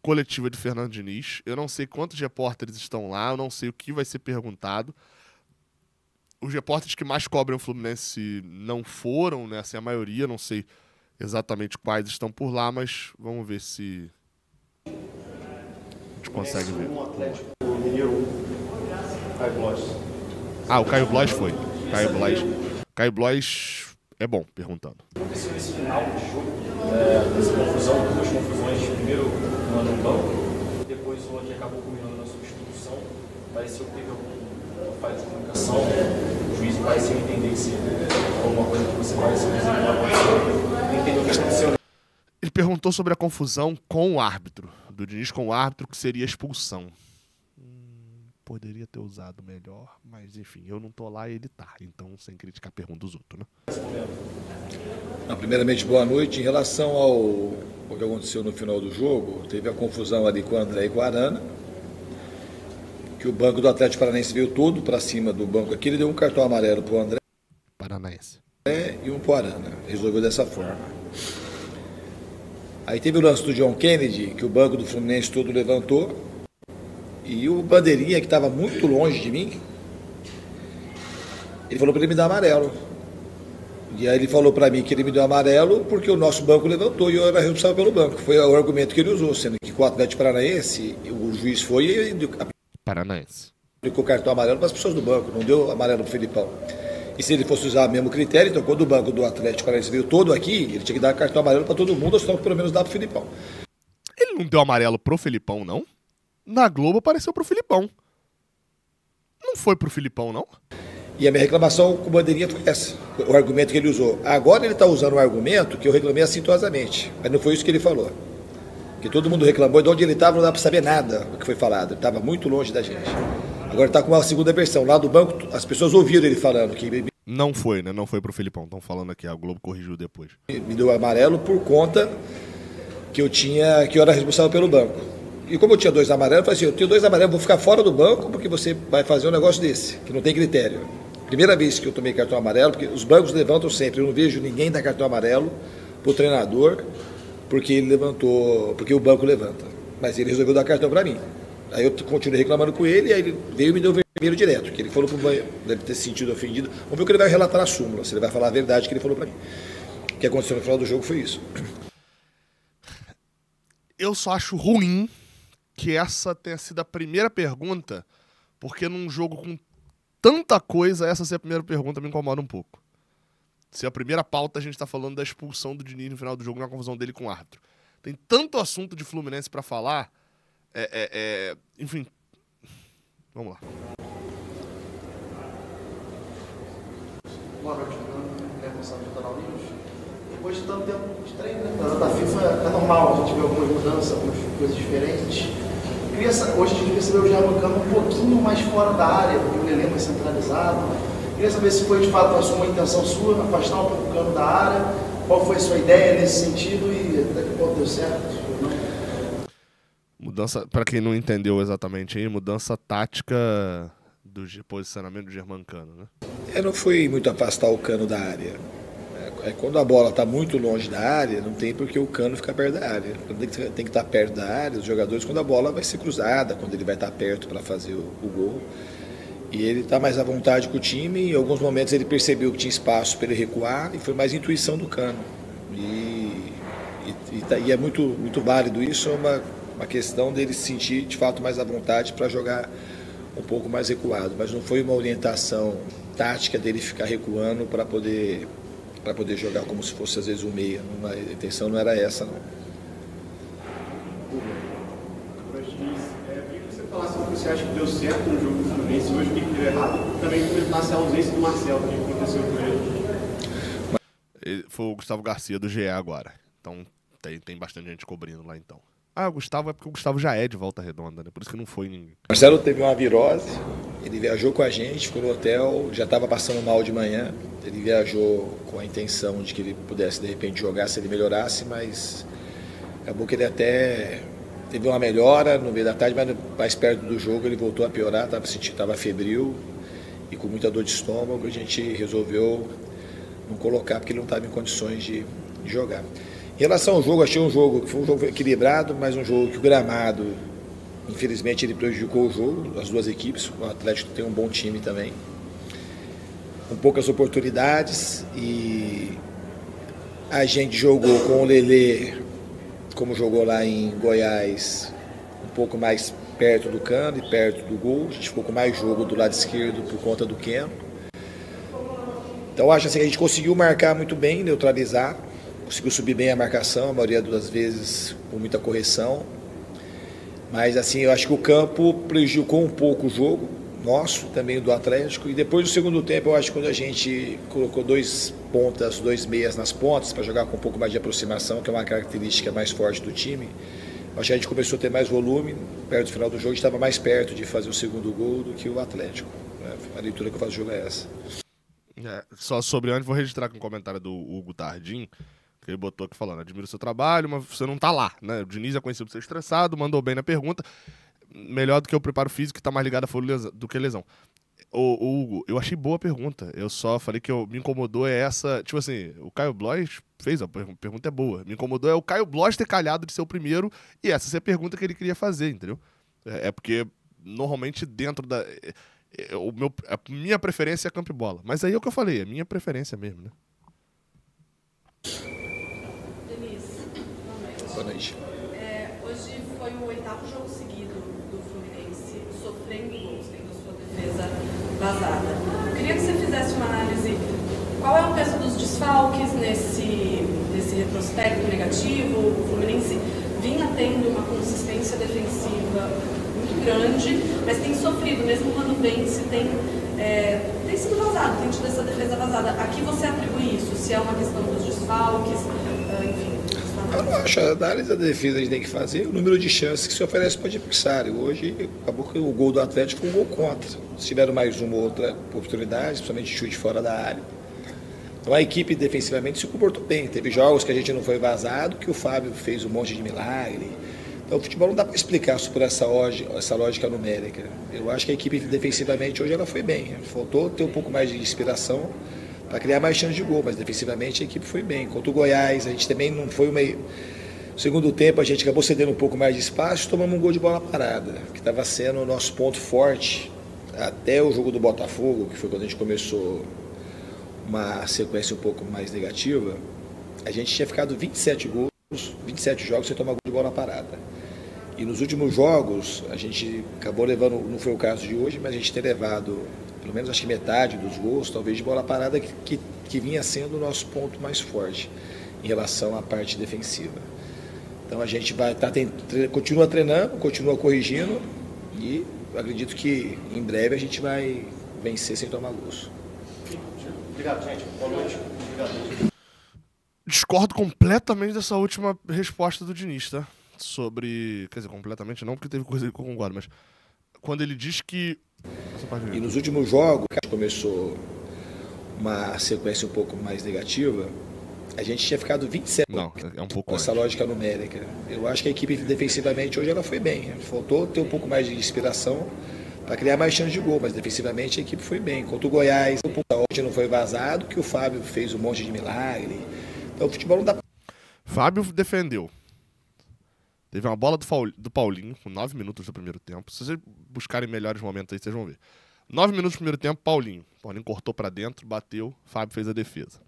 coletiva de Fernando Diniz. Eu não sei quantos repórteres estão lá, eu não sei o que vai ser perguntado. Os repórteres que mais cobrem o Fluminense não foram, né? Assim, a maioria, não sei exatamente quais estão por lá, mas vamos ver se a gente consegue ver. O Caio Blois foi. Caio Blois é bom, perguntando. Aconteceu nesse final de jogo, dessa confusão, duas confusões, primeiro no banco, depois o que acabou culminando na substituição. Pareceu que teve alguma falha de comunicação, o juiz pareceu entender que se alguma coisa que você pareceu dizer que não aconteceu, não entendeu o que aconteceu. Ele perguntou sobre a confusão com o árbitro, do Diniz com o árbitro, que seria a expulsão. Poderia ter usado melhor, mas enfim, eu não tô lá e ele tá, então sem criticar a pergunta dos outros, né? Primeiramente, boa noite. Em relação ao que aconteceu no final do jogo, teve a confusão ali com o André e com o Arana, que o banco do Atlético Paranaense veio todo para cima do banco aqui, ele deu um cartão amarelo pro André Paranaense e um pro Arana, resolveu dessa forma. Aí teve o lance do John Kennedy, que o banco do Fluminense todo levantou, e o bandeirinha, que estava muito longe de mim, ele falou para ele me dar amarelo. E aí ele falou para mim que ele me deu amarelo porque o nosso banco levantou e eu era responsável pelo banco. Foi o argumento que ele usou, sendo que com o Atlético Paranaense, o juiz foi e Paranaense aplicou cartão amarelo para as pessoas do banco, não deu amarelo para o Felipão. E se ele fosse usar o mesmo critério, então quando o banco do Atlético Paranaense veio todo aqui, ele tinha que dar cartão amarelo para todo mundo, ou senão pelo menos dar para o Felipão. Ele não deu amarelo pro Felipão, não? Na Globo apareceu pro Felipão. Não foi pro Felipão, não? E a minha reclamação com o bandeirinha foi essa, o argumento que ele usou. Agora ele está usando um argumento que eu reclamei assintosamente, mas não foi isso que ele falou. Porque todo mundo reclamou, de onde ele estava não dá para saber nada do que foi falado, ele estava muito longe da gente. Agora está com uma segunda versão, lá do banco as pessoas ouviram ele falando que... Não foi, né? Não foi pro Felipão, estão falando aqui, a Globo corrigiu depois. Me deu amarelo por conta que eu era responsável pelo banco. E como eu tinha 2 amarelos, eu falei assim, eu tenho 2 amarelos, vou ficar fora do banco porque você vai fazer um negócio desse, que não tem critério. Primeira vez que eu tomei cartão amarelo, porque os bancos levantam sempre, eu não vejo ninguém dar cartão amarelo pro treinador, porque ele levantou, porque o banco levanta. Mas ele resolveu dar cartão para mim. Aí eu continuei reclamando com ele, aí ele veio e me deu vermelho direto, que ele falou pro banco, deve ter se sentido ofendido. Vamos ver o que ele vai relatar na súmula, se ele vai falar a verdade que ele falou para mim. O que aconteceu no final do jogo foi isso. Eu só acho ruim que essa tenha sido a primeira pergunta, porque num jogo com tanta coisa, essa ser a primeira pergunta me incomoda um pouco. Se a primeira pauta a gente tá falando da expulsão do Diniz no final do jogo, na confusão dele com o árbitro. Tem tanto assunto de Fluminense pra falar, enfim, vamos lá. Boa noite, responsável do Canal News. Depois de tanto tempo de treino, né? Da FIFA é normal a gente ver algumas mudanças, algumas coisas diferentes. Hoje a gente percebeu o Germancano um pouquinho mais fora da área, o Lelê mais centralizado. Queria saber se foi de fato uma intenção sua, afastar um pouco o Cano da área, qual foi a sua ideia nesse sentido e até que ponto deu certo? Mudança, para quem não entendeu exatamente aí, mudança tática do posicionamento do Germancano, né? Não foi muito afastar o Cano da área. Quando a bola está muito longe da área, não tem por que o Cano ficar perto da área. Tem que estar perto da área, os jogadores, quando a bola vai ser cruzada, quando ele vai estar perto para fazer o gol. E ele está mais à vontade com o time, em alguns momentos ele percebeu que tinha espaço para ele recuar, e foi mais intuição do Cano. E é muito, muito válido isso, é uma questão dele se sentir de fato mais à vontade para jogar um pouco mais recuado. Mas não foi uma orientação tática dele ficar recuando para poder jogar como se fosse às vezes um meia. A intenção não era essa, não. Queria que você falasse o que você acha que deu certo no jogo do Fluminense hoje, o que deu errado, também comentasse a ausência do Marcelo, o que aconteceu com ele. Foi o Gustavo Garcia do GE agora, então tem bastante gente cobrindo lá então. O Gustavo é porque o Gustavo já é de Volta Redonda, né? Por isso que não foi ninguém. Marcelo teve uma virose, ele viajou com a gente, ficou no hotel, já estava passando mal de manhã. Ele viajou com a intenção de que ele pudesse, de repente, jogar se ele melhorasse, mas acabou que ele até teve uma melhora no meio da tarde, mas mais perto do jogo ele voltou a piorar, estava febril e com muita dor de estômago. A gente resolveu não colocar porque ele não estava em condições de jogar. Em relação ao jogo, achei um jogo que foi um jogo equilibrado, mas um jogo que o gramado, infelizmente, ele prejudicou o jogo, as duas equipes. O Atlético tem um bom time também, com poucas oportunidades, e a gente jogou com o Lelê, como jogou lá em Goiás, um pouco mais perto do cano e perto do gol. A gente ficou com mais jogo do lado esquerdo por conta do Keno. Então acho assim que a gente conseguiu marcar muito bem, neutralizar, conseguiu subir bem a marcação, a maioria das vezes com muita correção. Mas assim, eu acho que o campo prejudicou um pouco o jogo nosso, também do Atlético. E depois do segundo tempo, eu acho que quando a gente colocou dois pontas, dois meias nas pontas, para jogar com um pouco mais de aproximação, que é uma característica mais forte do time, acho que a gente começou a ter mais volume. Perto do final do jogo, a gente estava mais perto de fazer o segundo gol do que o Atlético. A leitura que eu faço do jogo é essa. Só sobre antes, vou registrar com um comentário do Hugo Tardim, que ele botou aqui falando: admiro o seu trabalho, mas você não tá lá, né? O Diniz é conhecido por ser estressado, mandou bem na pergunta. Melhor do que o preparo físico, que tá mais ligado a folha do que lesão. Ô, Hugo, eu achei boa a pergunta. Eu só falei que me incomodou é essa. Tipo assim, o Caio Blois fez, a pergunta é boa. Me incomodou é o Caio Blois ter calhado de ser o primeiro, e essa é a pergunta que ele queria fazer, entendeu? É porque normalmente dentro da. A minha preferência é campo e bola. Mas aí é o que eu falei, é minha preferência mesmo, né? Denise, Boa noite. hoje foi o 8º jogo seguido do Fluminense sofrendo gols, tendo sua defesa vazada. Eu queria que você fizesse uma análise. Qual é o peso dos desfalques nesse retrospecto negativo? O Fluminense vinha tendo uma consistência defensiva muito grande, mas tem sofrido, mesmo quando vence, tem sido vazado, tem tido essa defesa vazada. A que você atribui isso? Se é uma questão dos desfalques, enfim. Eu não acho. A análise da defesa a gente tem que fazer o número de chances que se oferece para o adversário. Hoje, acabou que o gol do Atlético foi um gol contra. Se tiveram mais uma ou outra oportunidade, principalmente chute fora da área. Então a equipe defensivamente se comportou bem. Teve jogos que a gente não foi vazado, que o Fábio fez um monte de milagre. Então o futebol não dá para explicar por essa lógica numérica. Eu acho que a equipe defensivamente hoje ela foi bem. Faltou ter um pouco mais de inspiração para criar mais chance de gol, mas defensivamente a equipe foi bem. Contra o Goiás, a gente também não foi meio. No segundo tempo a gente acabou cedendo um pouco mais de espaço e tomamos um gol de bola parada, que estava sendo o nosso ponto forte até o jogo do Botafogo, que foi quando a gente começou uma sequência um pouco mais negativa. A gente tinha ficado 27 jogos sem tomar gol de bola parada. E nos últimos jogos, a gente acabou levando, não foi o caso de hoje, mas a gente tem levado, pelo menos acho que metade dos gols, talvez de bola parada, que vinha sendo o nosso ponto mais forte em relação à parte defensiva. Então a gente continua treinando, continua corrigindo e acredito que em breve a gente vai vencer sem tomar gols. Obrigado, gente. Boa noite. Obrigado. Discordo completamente dessa última resposta do Diniz, tá? Sobre. Quer dizer, completamente não, porque teve coisa que eu concordo, mas quando ele diz que. E nos últimos jogos, que começou uma sequência um pouco mais negativa, a gente tinha ficado 27. Não, é um pouco com essa lógica numérica. Eu acho que a equipe defensivamente hoje ela foi bem. Faltou ter um pouco mais de inspiração para criar mais chance de gol, mas defensivamente a equipe foi bem. Contra o Goiás, hoje não foi vazado, que o Fábio fez um monte de milagre. Então o futebol não dá. Fábio defendeu. Teve uma bola do Paulinho, com 9 minutos do primeiro tempo. Se vocês buscarem melhores momentos aí, vocês vão ver. 9 minutos do primeiro tempo, Paulinho. Paulinho cortou pra dentro, bateu, Fábio fez a defesa.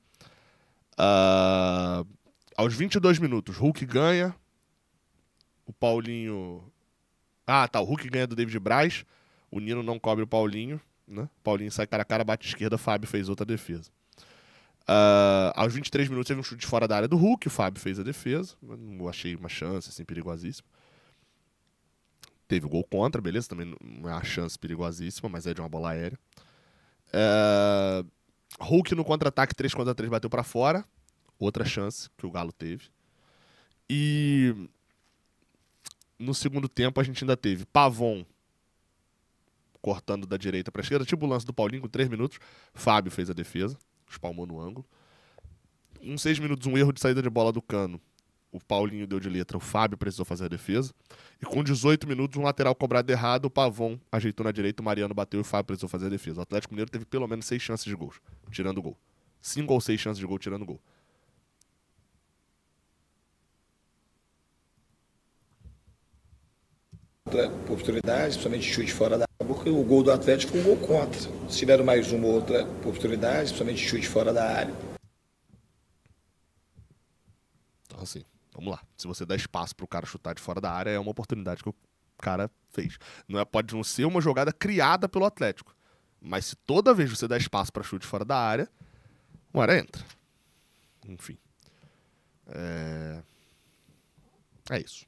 Aos 22 minutos, Hulk ganha. O Paulinho... o Hulk ganha do David Braz. O Nino não cobre o Paulinho, né? Paulinho sai cara a cara, bate esquerda, Fábio fez outra defesa. Aos 23 minutos teve um chute fora da área do Hulk, o Fábio fez a defesa. Não achei uma chance assim perigosíssima. Teve o gol contra, beleza, também não é uma chance perigosíssima, mas é de uma bola aérea. Hulk no contra-ataque 3-3 bateu pra fora, outra chance que o Galo teve. E no segundo tempo a gente ainda teve Pavon cortando da direita pra esquerda, tipo o lance do Paulinho com 3 minutos, Fábio fez a defesa, espalmou no ângulo. Uns 6 minutos, um erro de saída de bola do Cano. O Paulinho deu de letra, o Fábio precisou fazer a defesa. E com 18 minutos, um lateral cobrado errado, o Pavon ajeitou na direita, o Mariano bateu e o Fábio precisou fazer a defesa. O Atlético Mineiro teve pelo menos 6 chances de gol, tirando o gol. 5 ou 6 chances de gol, tirando o gol. outra oportunidade, principalmente chute fora da área, porque o gol do Atlético foi um gol contra. Se tiveram mais uma outra oportunidade, principalmente chute fora da área. Então, assim, vamos lá. Se você dá espaço pro cara chutar de fora da área, é uma oportunidade que o cara fez. Pode não ser uma jogada criada pelo Atlético, mas se toda vez você dá espaço para chute fora da área, uma hora entra. Enfim. É isso.